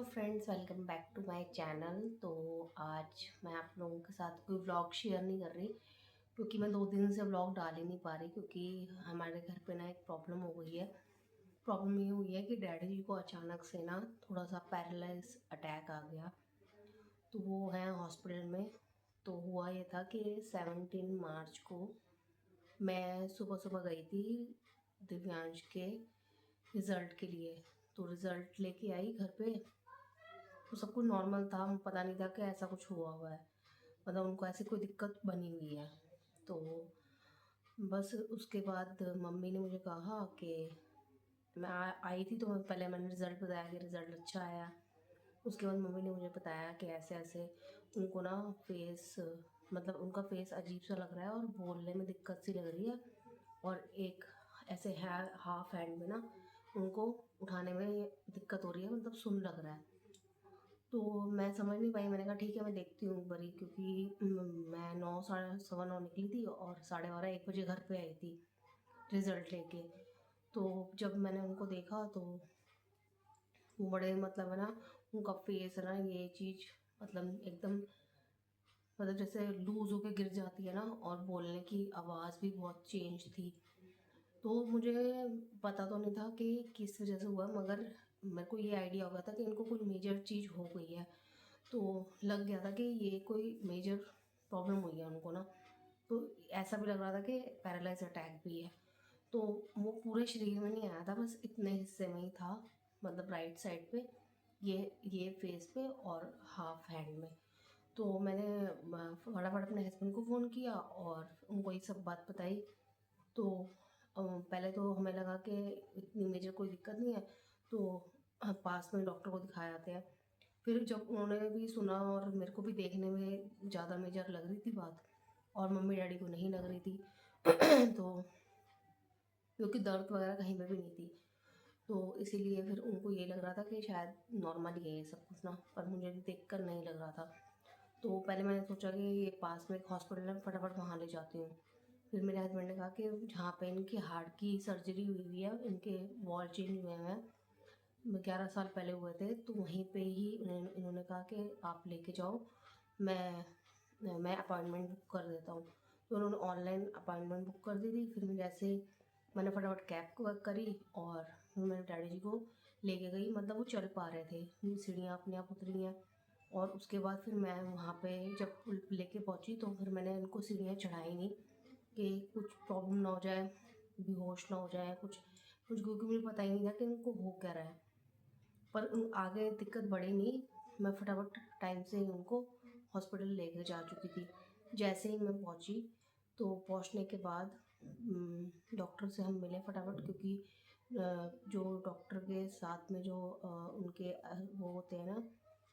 Hello friends, welcome back to my channel. तो आज मैं आप लोगों के साथ कोई व्लॉग शेयर नहीं कर रही, क्योंकि मैं 2 दिन से व्लॉग डाल ही नहीं पा रही, क्योंकि हमारे घर पे ना एक प्रॉब्लम हो गई है। प्रॉब्लम ये हुई है कि डैडी जी को अचानक से ना थोड़ा सा पैरालाइज अटैक आ गया। तो वो है हॉस्पिटल में। तो हुआ ये था कि 17 मार्च को मैं सुबह सुबह गई थी दिव्यांश के रिज़ल्ट के लिए। तो रिज़ल्ट लेके आई घर पे, तो सब कुछ नॉर्मल था। पता नहीं था कि ऐसा कुछ हुआ है, मतलब उनको ऐसी कोई दिक्कत बनी हुई है। तो बस उसके बाद मम्मी ने मुझे कहा कि मैं आई थी, तो पहले मैंने रिज़ल्ट बताया कि रिज़ल्ट अच्छा आया। उसके बाद मम्मी ने मुझे बताया कि ऐसे ऐसे उनको ना फेस, मतलब उनका फेस अजीब सा लग रहा है और बोलने में दिक्कत सी लग रही है, और एक ऐसे है हाफ हैंड में ना उनको उठाने में दिक्कत हो रही है, मतलब सुन लग रहा है। तो मैं समझ नहीं पाई, मैंने कहा ठीक है मैं देखती हूँ एक बारी, क्योंकि मैं 9 साढ़े 9 निकली थी और 12:30 1 बजे घर पे आई थी रिज़ल्ट लेके। तो जब मैंने उनको देखा तो वो बड़े, मतलब है ना, उनका फेस है ना, ये चीज़ मतलब एकदम, मतलब जैसे लूज़ होके गिर जाती है ना, और बोलने की आवाज़ भी बहुत चेंज थी। तो मुझे पता तो नहीं था कि किस वजह से हुआ, मगर मेरे को ये आइडिया हो गया था कि इनको कोई मेजर चीज़ हो गई है। तो लग गया था कि ये कोई मेजर प्रॉब्लम हुई है उनको ना। तो ऐसा भी लग रहा था कि पैरालाइज अटैक भी है। तो वो पूरे शरीर में नहीं आया था, बस इतने हिस्से में ही था, मतलब राइट साइड पे, ये फेस पे और हाफ हैंड में। तो मैंने फटाफट अपने हस्बैंड को फ़ोन किया और उनको ये सब बात बताई। तो पहले तो हमें लगा कि इतनी मेजर कोई दिक्कत नहीं है, तो पास में डॉक्टर को दिखाया आते हैं। फिर जब उन्होंने भी सुना और मेरे को भी देखने में ज़्यादा मेजर लग रही थी बात, और मम्मी डैडी को नहीं लग रही थी तो क्योंकि दर्द वगैरह कहीं पे भी नहीं थी, तो इसीलिए फिर उनको ये लग रहा था कि शायद नॉर्मल ही है ये सब कुछ ना, पर मुझे देख कर नहीं लग रहा था। तो पहले मैंने सोचा कि ये पास में एक हॉस्पिटल है, फटाफट वहाँ ले जाती हूँ। फिर मेरे हस्बैंड ने कहा कि जहाँ पे इनकी हार्ट की सर्जरी हुई हुई है, इनके वॉल चेंज हुए हैं, 11 साल पहले हुए थे, तो वहीं पे ही इन्होंने कहा कि आप लेके जाओ, मैं अपॉइंटमेंट बुक कर देता हूँ। तो उन्होंने ऑनलाइन अपॉइंटमेंट बुक कर दी थी। फिर मैं जैसे ही मैंने फटाफट कैब करी और फिर मैंने डैडी जी को लेके गई, मतलब वो चल पा रहे थे, सीढ़ियाँ अपने आप उतरी हैं। और उसके बाद फिर मैं वहाँ पे जब लेके पहुँची, तो फिर मैंने उनको सीढ़ियाँ चढ़ाई नहीं कि कुछ प्रॉब्लम ना हो जाए, बेहोश ना हो जाए कुछ कुछ क्योंकि मुझे पता ही नहीं था कि उनको हो क्या रहा है। पर आगे दिक्कत बढ़ी नहीं, मैं फटाफट टाइम से ही उनको हॉस्पिटल लेके जा चुकी थी। जैसे ही मैं पहुंची, तो पहुंचने के बाद डॉक्टर से हम मिले फटाफट, क्योंकि जो डॉक्टर के साथ में जो उनके वो होते हैं ना,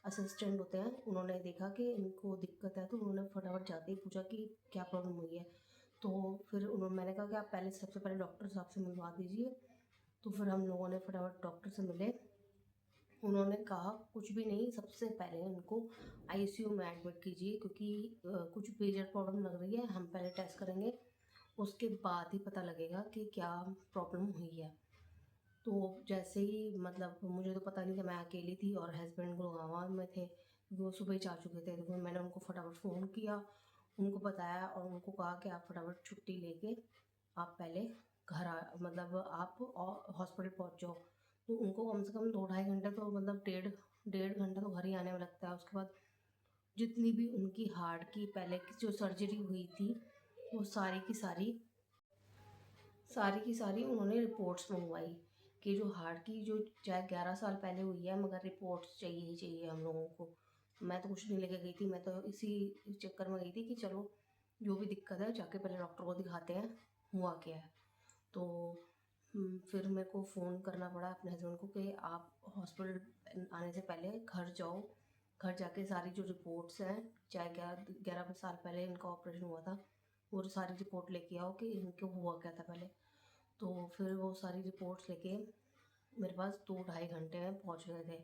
असिस्टेंट होते हैं, उन्होंने देखा कि इनको दिक्कत है, तो उन्होंने फटाफट जाते ही पूछा कि क्या प्रॉब्लम हुई है। तो फिर उन्होंने मैंने कहा कि आप पहले सबसे पहले डॉक्टर साहब से मिलवा दीजिए। तो फिर हम लोगों ने फटाफट डॉक्टर से मिले। उन्होंने कहा कुछ भी नहीं, सबसे पहले उनको आईसीयू में एडमिट कीजिए, क्योंकि कुछ मेजर प्रॉब्लम लग रही है, हम पहले टेस्ट करेंगे, उसके बाद ही पता लगेगा कि क्या प्रॉब्लम हुई है। तो जैसे ही, मतलब मुझे तो पता नहीं था, मैं अकेली थी और हस्बैंड गुड़गांव में थे, वो सुबह ही जा चुके थे। तो फिर मैंने उनको फटाफट फ़ोन किया, उनको बताया और उनको कहा कि आप फटाफट छुट्टी लेके आप पहले घर आ, मतलब आप हॉस्पिटल पहुंच जाओ। तो उनको कम से कम 2 ढाई घंटे, तो मतलब डेढ़ डेढ़ घंटा तो घर ही आने में लगता है। उसके बाद जितनी भी उनकी हार्ट की पहले की जो सर्जरी हुई थी, वो सारी उन्होंने रिपोर्ट्स मंगवाई कि जो हार्ट की, जो चाहे 11 साल पहले हुई है, मगर रिपोर्ट्स चाहिए ही चाहिए हम लोगों को। मैं तो कुछ नहीं लेके गई थी, मैं तो इसी चक्कर में गई थी कि चलो जो भी दिक्कत है जाके पहले डॉक्टर को दिखाते हैं, हुआ क्या है। तो फिर मेरे को फ़ोन करना पड़ा अपने हस्बैंड को कि आप हॉस्पिटल आने से पहले घर जाओ, घर जाके सारी जो रिपोर्ट्स हैं, चाहे 11 11 साल पहले इनका ऑपरेशन हुआ था, वो सारी रिपोर्ट लेके आओ कि इनको हुआ क्या था पहले। तो फिर वो सारी रिपोर्ट्स लेके मेरे पास 2 ढाई घंटे में पहुँच गए थे।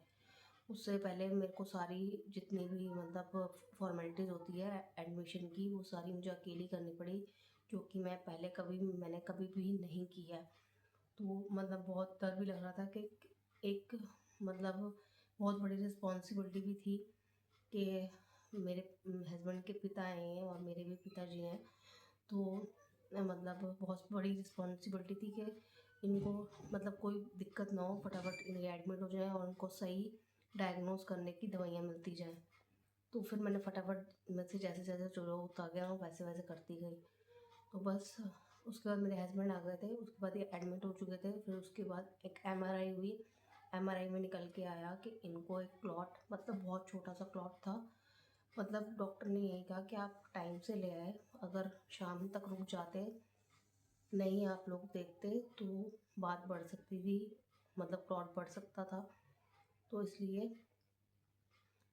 उससे पहले मेरे को सारी जितनी भी, मतलब फॉर्मेलिटीज़ होती है एडमिशन की, वो सारी मुझे अकेली करनी पड़ी, जो कि मैंने कभी भी नहीं की है। तो मतलब बहुत डर भी लग रहा था कि एक, मतलब बहुत बड़ी रिस्पॉन्सिबिलिटी भी थी कि मेरे हस्बैंड के पिता हैं और मेरे भी पिताजी हैं, तो मतलब बहुत बड़ी रिस्पॉन्सिबिलिटी थी कि इनको मतलब कोई दिक्कत ना हो, फटाफट इनके एडमिट हो जाए और उनको सही डायग्नोस करने की दवाइयाँ मिलती जाएँ। तो फिर मैंने फटाफट में से जैसे जैसे जो होता गया मैं वैसे वैसे करती गई। तो बस उसके बाद मेरे हस्बैंड आ गए थे, उसके बाद ये एडमिट हो चुके थे। फिर उसके बाद एक एमआरआई हुई। एमआरआई में निकल के आया कि इनको एक क्लॉट, मतलब बहुत छोटा सा क्लॉट था। मतलब डॉक्टर ने यही कहा कि आप टाइम से ले आए, अगर शाम तक रुक जाते, नहीं आप लोग देखते तो बात बढ़ सकती थी, मतलब क्लॉट बढ़ सकता था। तो इसलिए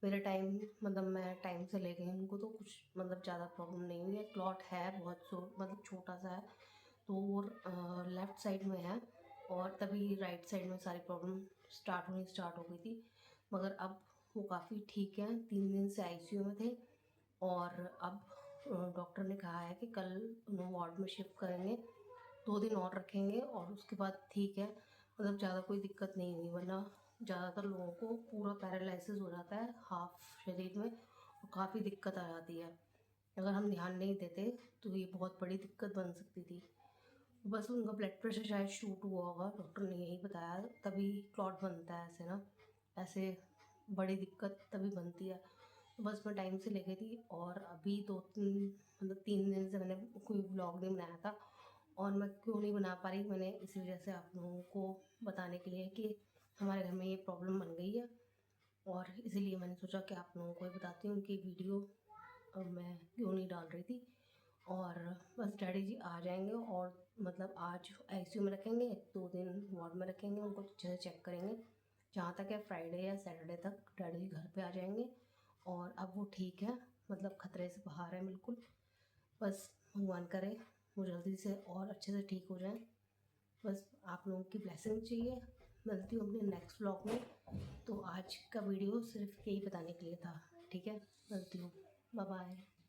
मेरा टाइम, मतलब मैं टाइम से ले गई उनको, तो कुछ मतलब ज़्यादा प्रॉब्लम नहीं हुई है। क्लॉट है बहुत मतलब छोटा सा है, तो वो लेफ़्ट साइड में है, और तभी राइट साइड में सारी प्रॉब्लम स्टार्ट हो गई थी। मगर अब वो काफ़ी ठीक है, 3 दिन से आईसीयू में थे, और अब डॉक्टर ने कहा है कि कल उन्हें वार्ड में शिफ्ट करेंगे, 2 दिन और रखेंगे और उसके बाद ठीक है। मतलब ज़्यादा कोई दिक्कत नहीं हुई, वरना ज़्यादातर लोगों को पूरा पैरालिसिस हो जाता है हाफ शरीर में, और काफ़ी दिक्कत आ जाती है। अगर हम ध्यान नहीं देते तो ये बहुत बड़ी दिक्कत बन सकती थी। बस उनका ब्लड प्रेशर शायद शूट हुआ होगा, डॉक्टर ने यही बताया, तभी क्लॉट बनता है ऐसे ना, ऐसे बड़ी दिक्कत तभी बनती है। तो बस मैं टाइम से ले गई थी, और अभी 2-3 मतलब 3 दिन से मैंने कोई व्लॉग नहीं बनाया था। और मैं क्यों नहीं बना पा रही, मैंने इसी वजह से आप लोगों को बताने के लिए कि हमारे घर में ये प्रॉब्लम बन गई है, और इसीलिए मैंने सोचा कि आप लोगों को ये बताती हूँ कि वीडियो मैं क्यों नहीं डाल रही थी। और बस डैडी जी आ जाएंगे, और मतलब आज आईसीयू में रखेंगे, 2 दिन वार्ड में रखेंगे, उनको अच्छे से चेक करेंगे। जहाँ तक है फ्राइडे या सैटरडे तक डैडी जी घर पे आ जाएंगे, और अब वो ठीक है, मतलब ख़तरे से बाहर है बिल्कुल। बस भगवान करे वो जल्दी से और अच्छे से ठीक हो जाए। बस आप लोगों की ब्लेसिंग चाहिए। मिलती हूँ अपने नेक्स्ट व्लॉग में। तो आज का वीडियो सिर्फ यही बताने के लिए था, ठीक है? मिलती हूँ, बाय बाय।